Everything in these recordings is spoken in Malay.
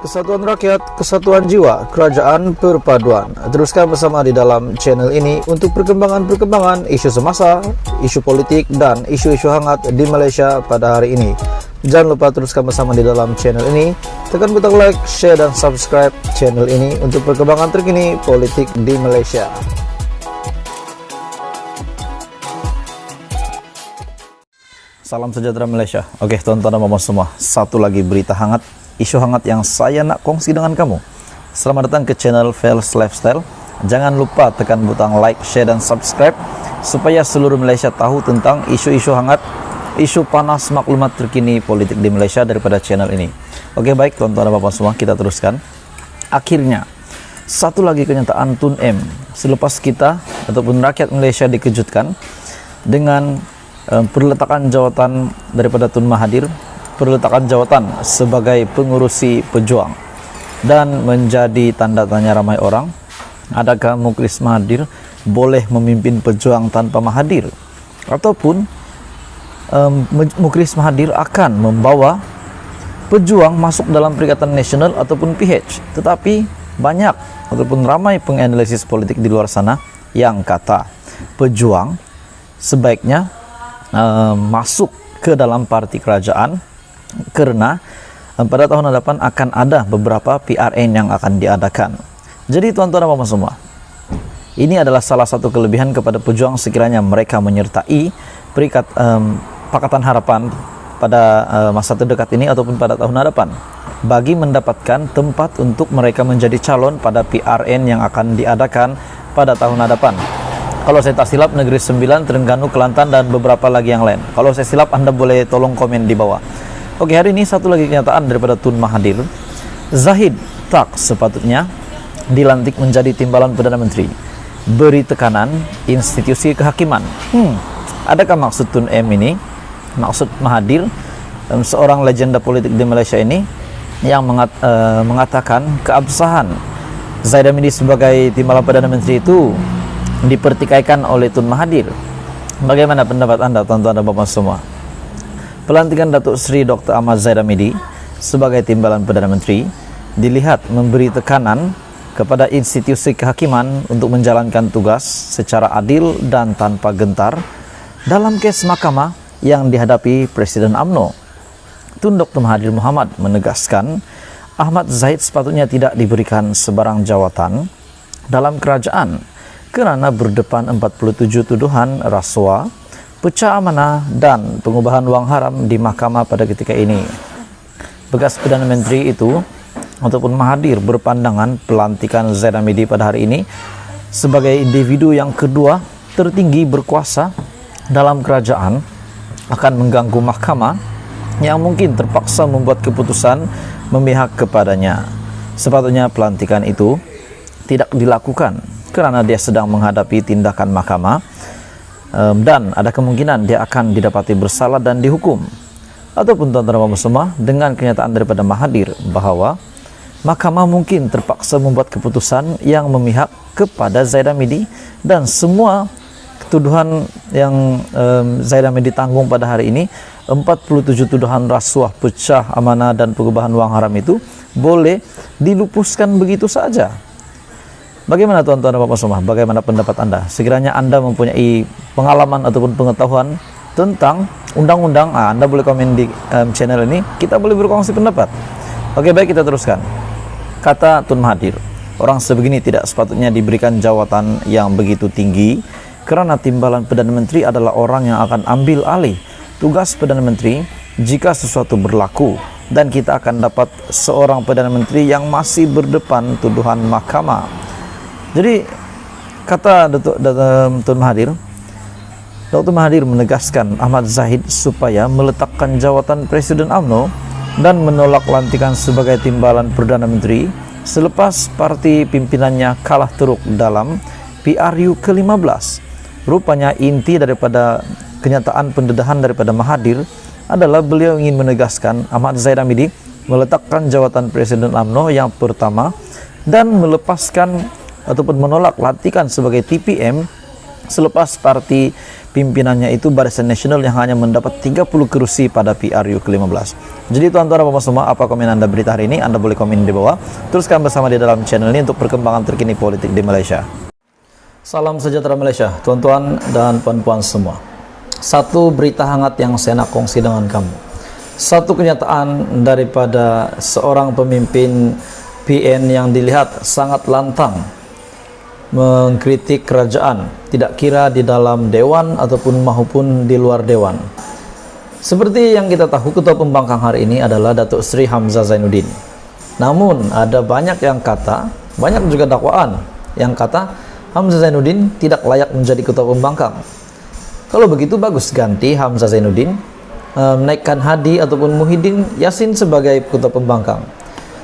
Kesatuan rakyat, kesatuan jiwa, kerajaan perpaduan. Teruskan bersama di dalam channel ini untuk perkembangan-perkembangan isu semasa, isu politik, dan isu-isu hangat di Malaysia pada hari ini. Jangan lupa teruskan bersama di dalam channel ini. Tekan butang like, share, dan subscribe channel ini untuk perkembangan terkini politik di Malaysia. Salam sejahtera Malaysia. Oke, tuan-tuan dan puan semua, satu lagi berita hangat, isu hangat yang saya nak kongsi dengan kamu. Selamat datang ke channel Fels Lifestyle. Jangan lupa tekan butang like, share, dan subscribe supaya seluruh Malaysia tahu tentang isu-isu hangat, isu panas maklumat terkini politik di Malaysia daripada channel ini. Oke, baik tuan-tuan dan puan semua, kita teruskan. Akhirnya, satu lagi kenyataan Tun M. Selepas kita ataupun rakyat Malaysia dikejutkan dengan perletakan jawatan daripada Tun Mahathir, perletakan jawatan sebagai pengurusi pejuang, dan menjadi tanda tanya ramai orang, adakah Muklis Mahathir boleh memimpin pejuang tanpa Mahathir, ataupun Muklis Mahathir akan membawa pejuang masuk dalam Perikatan Nasional ataupun PH. Tetapi banyak ataupun ramai penganalisis politik di luar sana yang kata pejuang sebaiknya masuk ke dalam parti kerajaan karena pada tahun hadapan akan ada beberapa PRN yang akan diadakan. Jadi tuan-tuan dan puan semua, ini adalah salah satu kelebihan kepada pejuang sekiranya mereka menyertai Pakatan Harapan pada masa terdekat ini ataupun pada tahun hadapan, bagi mendapatkan tempat untuk mereka menjadi calon pada PRN yang akan diadakan pada tahun hadapan. Kalau saya tak silap, Negeri Sembilan, Terengganu, Kelantan, dan beberapa lagi yang lain. Kalau saya silap, Anda boleh tolong komen di bawah. Oke, hari ini satu lagi kenyataan daripada Tun Mahathir. Zahid tak sepatutnya dilantik menjadi timbalan Perdana Menteri. Beri tekanan institusi kehakiman. Adakah maksud Tun M ini, maksud Mahathir, seorang legenda politik di Malaysia ini, yang mengatakan keabsahan Zaidah Midi sebagai timbalan Perdana Menteri itu dipertikaikan oleh Tun Mahathir? Bagaimana pendapat Anda, tuan-tuan dan puan semua? Pelantikan Datuk Seri Dr. Ahmad Zaidah Midi sebagai timbalan Perdana Menteri dilihat memberi tekanan kepada institusi kehakiman untuk menjalankan tugas secara adil dan tanpa gentar dalam kes mahkamah yang dihadapi Presiden UMNO. Tun Dr. Mahathir Mohamad menegaskan Ahmad Zahid sepatutnya tidak diberikan sebarang jawatan dalam kerajaan kerana berdepan 47 tuduhan rasuah, pecah amanah, dan pengubahan wang haram di mahkamah pada ketika ini. Bekas Perdana Menteri itu ataupun Mahathir berpandangan pelantikan Zaidah Midi pada hari ini sebagai individu yang kedua tertinggi berkuasa dalam kerajaan akan mengganggu mahkamah yang mungkin terpaksa membuat keputusan memihak kepadanya. Sepatutnya pelantikan itu tidak dilakukan kerana dia sedang menghadapi tindakan mahkamah, dan ada kemungkinan dia akan didapati bersalah dan dihukum. Ataupun tuan-tuan dan puan semua, dengan kenyataan daripada Mahathir bahawa mahkamah mungkin terpaksa membuat keputusan yang memihak kepada Zaidah Midi, dan semua tuduhan yang Zaidah Midi tanggung pada hari ini, 47 tuduhan rasuah, pecah amanah, dan pengubahan wang haram itu boleh dilupuskan begitu saja. Bagaimana tuan-tuan dan puan semua? Bagaimana pendapat Anda? Sekiranya Anda mempunyai pengalaman ataupun pengetahuan tentang undang-undang, Anda boleh komen di channel ini. Kita boleh berkongsi pendapat. Oke, baik, kita teruskan. Kata Tun Mahathir, orang sebegini tidak sepatutnya diberikan jawatan yang begitu tinggi kerana timbalan Perdana Menteri adalah orang yang akan ambil alih tugas Perdana Menteri jika sesuatu berlaku, dan kita akan dapat seorang Perdana Menteri yang masih berdepan tuduhan mahkamah. Jadi kata Tun Mahathir, Dr. Mahathir menegaskan Ahmad Zahid supaya meletakkan jawatan Presiden UMNO dan menolak lantikan sebagai timbalan Perdana Menteri selepas parti pimpinannya kalah teruk dalam PRU ke-15. Rupanya inti daripada kenyataan pendedahan daripada Mahathir adalah beliau ingin menegaskan Ahmad Zaidah Midi meletakkan jawatan Presiden UMNO yang pertama dan melepaskan ataupun menolak lantikan sebagai TPM selepas parti pimpinannya itu Barisan Nasional yang hanya mendapat 30 kursi pada PRU ke-15. Jadi tuan-tuan dan puan semua, apa komen Anda berita hari ini? Anda boleh komen di bawah. Teruskan bersama di dalam channel ini untuk perkembangan terkini politik di Malaysia. Salam sejahtera Malaysia, tuan-tuan dan puan-puan semua. Satu berita hangat yang saya nak kongsi dengan kamu. Satu kenyataan daripada seorang pemimpin PN yang dilihat sangat lantang mengkritik kerajaan, tidak kira di dalam dewan ataupun maupun di luar dewan. Seperti yang kita tahu, ketua pembangkang hari ini adalah Datuk Seri Hamzah Zainuddin. Namun ada banyak yang kata, banyak juga dakwaan yang kata Hamzah Zainuddin tidak layak menjadi ketua pembangkang. Kalau begitu bagus ganti Hamzah Zainuddin, menaikkan Hadi ataupun Muhyiddin Yassin sebagai ketua pembangkang.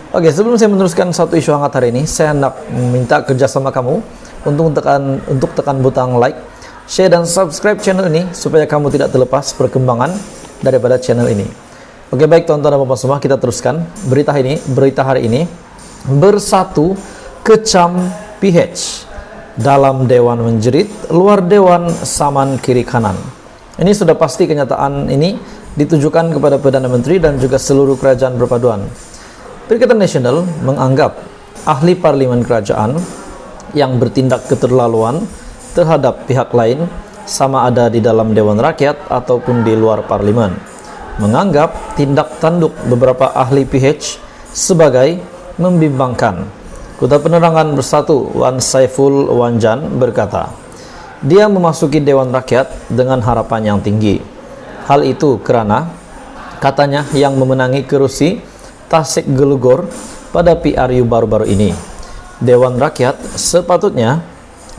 Oke, sebelum saya meneruskan satu isu hangat hari ini, saya hendak minta kerjasama kamu untuk tekan butang like, share dan subscribe channel ini supaya kamu tidak terlepas perkembangan daripada channel ini. Oke, baik tuan-tuan dan puan semua, kita teruskan berita hari ini. Bersatu kecam PH, dalam dewan menjerit, luar dewan saman kiri kanan. Ini sudah pasti kenyataan ini ditujukan kepada Perdana Menteri dan juga seluruh kerajaan perpaduan. Perikatan Nasional menganggap ahli parlimen kerajaan yang bertindak keterlaluan terhadap pihak lain, sama ada di dalam Dewan Rakyat ataupun di luar parlimen, menganggap tindak tanduk beberapa ahli PH sebagai membimbangkan. Ketua Penerangan Bersatu Wan Saiful Wanjan berkata, dia memasuki Dewan Rakyat dengan harapan yang tinggi. Hal itu karena, katanya, yang memenangi kursi Tasik Gelugor pada PRU baru-baru ini. Dewan Rakyat sepatutnya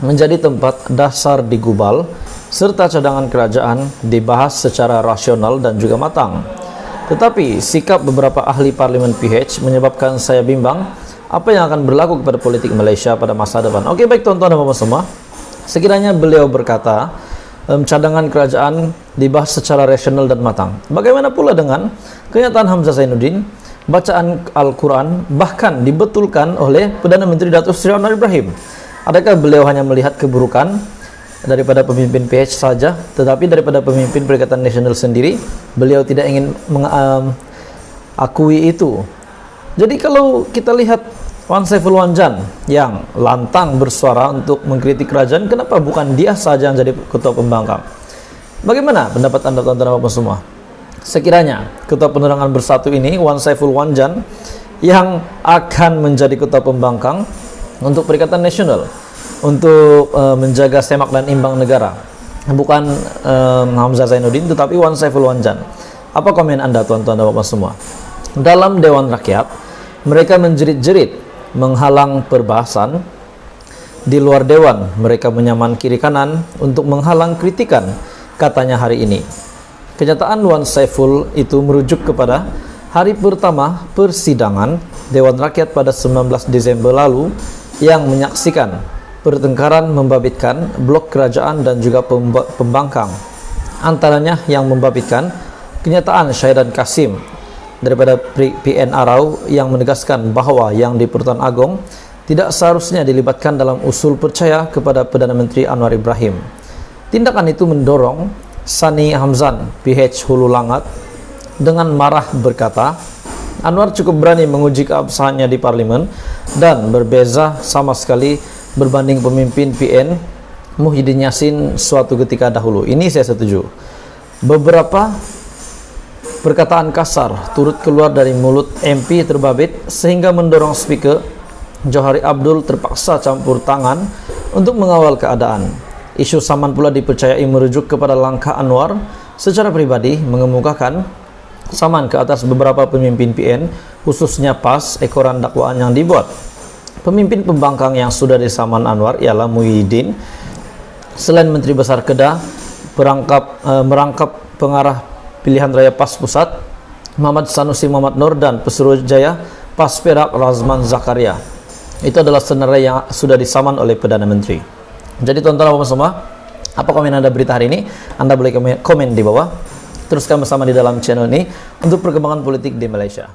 menjadi tempat dasar digubal serta cadangan kerajaan dibahas secara rasional dan juga matang. Tetapi sikap beberapa ahli parlimen PH menyebabkan saya bimbang apa yang akan berlaku kepada politik Malaysia pada masa depan. Oke, baik tuan-tuan dan puan semua, sekiranya beliau berkata cadangan kerajaan dibahas secara rasional dan matang, bagaimana pula dengan kenyataan Hamzah Zainuddin? Bacaan Al-Quran bahkan dibetulkan oleh Perdana Menteri Datuk Seri Anwar Ibrahim. Adakah beliau hanya melihat keburukan daripada pemimpin PH saja, tetapi daripada pemimpin Perikatan Nasional sendiri beliau tidak ingin mengakui itu? Jadi kalau kita lihat Wan Saiful Wanjan yang lantang bersuara untuk mengkritik kerajaan, kenapa bukan dia saja yang jadi ketua pembangkang? Bagaimana pendapat Anda tuan-tuan dan puan semua? Sekiranya Ketua Penerangan Bersatu ini, Wan Saiful Wanjan, yang akan menjadi ketua pembangkang untuk Perikatan Nasional untuk menjaga semak dan imbang negara, bukan Hamzah Zainuddin tetapi Wan Saiful Wanjan, apa komen Anda tuan-tuan dan puan semua? Dalam Dewan Rakyat mereka menjerit-jerit menghalang perbahasan, di luar dewan mereka menyaman kiri kanan untuk menghalang kritikan, katanya hari ini. Kenyataan Wan Saiful itu merujuk kepada hari pertama persidangan Dewan Rakyat pada 19 Desember lalu yang menyaksikan pertengkaran membabitkan blok kerajaan dan juga pembangkang. Antaranya yang membabitkan kenyataan Syahidan Kasim daripada PN Arau yang menegaskan bahawa yang di Pertuan Agong tidak seharusnya dilibatkan dalam usul percaya kepada Perdana Menteri Anwar Ibrahim. Tindakan itu mendorong Sani Hamzan PH Hulu Langat dengan marah berkata, Anwar cukup berani menguji keabsahannya di parlimen dan berbeza sama sekali berbanding pemimpin PN Muhyiddin Yassin suatu ketika dahulu. Ini saya setuju. Beberapa perkataan kasar turut keluar dari mulut MP terbabit sehingga mendorong Speaker Johari Abdul terpaksa campur tangan untuk mengawal keadaan. Isu saman pula dipercayai merujuk kepada langkah Anwar secara pribadi mengemukakan saman ke atas beberapa pemimpin PN, khususnya PAS, ekoran dakwaan yang dibuat. Pemimpin pembangkang yang sudah disaman Anwar ialah Muhyiddin. Selain Menteri Besar Kedah, merangkap pengarah pilihan raya PAS Pusat, Muhammad Sanusi Muhammad Nur, dan Pesuruhjaya PAS Perak Razman Zakaria. Itu adalah senarai yang sudah disaman oleh Perdana Menteri. Jadi tuan-tuan dan puan semua, apa komen Anda berita hari ini? Anda boleh komen di bawah. Teruskan bersama di dalam channel ini untuk perkembangan politik di Malaysia.